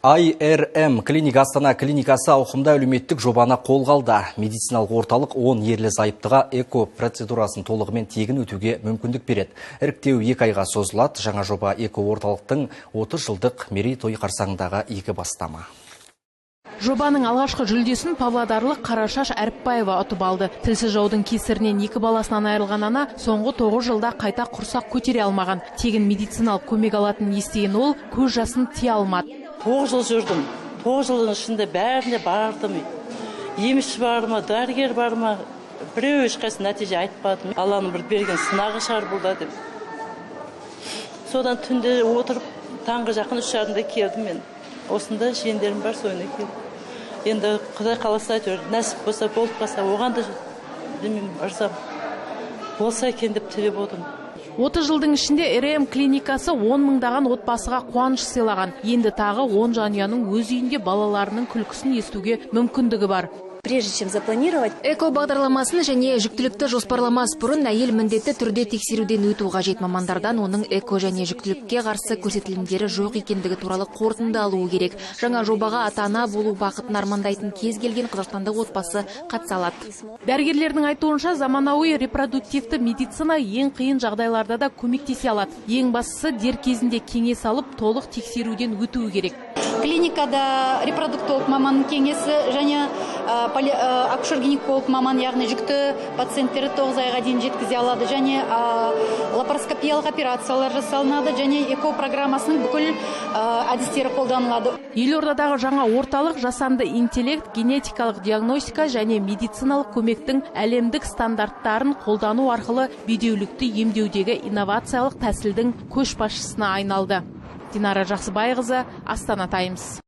IRM клиник Астана клиникасы ауқымда әлеуметтік жобаны қолға алды. Медициналық орталық 10 ерлі зайыптыға эко процедурасын толығымен тегін өтуге мүмкіндік береді. Іріктеу 2 айға созылады. Жаңа жоба эко орталықтың 30 жылдық мерейтойы қарсаңындағы игі бастама. Жобаның алғашқы жүлдесін павлодарлық Қарашаш Әріпбаева ұтып алды. Тілсіз жаудың кесірінен 2 баласынан айырылған ана соңғы 9 жылда қайта құрсақ көтере алмаған. Тегін медициналық көмек алатын естіген ол көз жасын тия алмады. 9 жыл жүрдім. 9 жылдың ішінде бәріне бардым. Емші бар ма, дәрігер бар ма, біреу ешқайсы нәтиже айтпады. Алланың бір берген сынағы шығар бұлда деп. Содан түнде отырып, таңғы жақын 3:30-да келдім мен. Осында жиендерім бар, соны келдім. Енді Құдай қаласа әйтеуір нәсіп болса, болып қалса, оған да білмеймін, ырзам. Болса екен деп тілеп отырмын. 30 жылдың ішінде РМ клиникасы 10 мыңдаған отбасыға қуаныш сыйлаған. Енді тағы 10 жанұяның өз үйінде балаларының күлкісін естуге мүмкіндігі бар. Прежде чем запланировать, эко бағдарламасын және жүктілікті жоспарламас бұрын әйел міндетті түрде тексеруден өту қажет. Мамандардан оның эко және жүктілікке қарсы көрсетілімдері жоқ екендігі туралы қорытынды алуы керек. Жаңа жобаға ата-ана болу бақытын армандайтын кез келген қазақстандық отбасы қатыса алады. Дәрігерлердің айтуынша заманауи репродуктивті медицина ең қиын жағдайларда да көмектесе алады. Ең бастысы дер кезінде кеңес алып, толық тексеруден өтуі керек. Клиникада репродуктолог маман кеңесі және акушер-гинеколог маман, яғни жүкті пациенттері 9 айға дейін жеткізе алады, және лапароскопиялық операциялар жасалынады, және эко программасының бүкіл әдістері қолданылады. Елордадағы жаңа орталық жасанды интеллект, генетикалық диагностика және медициналық көмектің әлемдік стандарттарын қолдану арқылы бедеулікті емдеудегі инновациялық тәсілдің көшбасшысына айналды. Динара Жақсыбайқызы, Астана Таймс.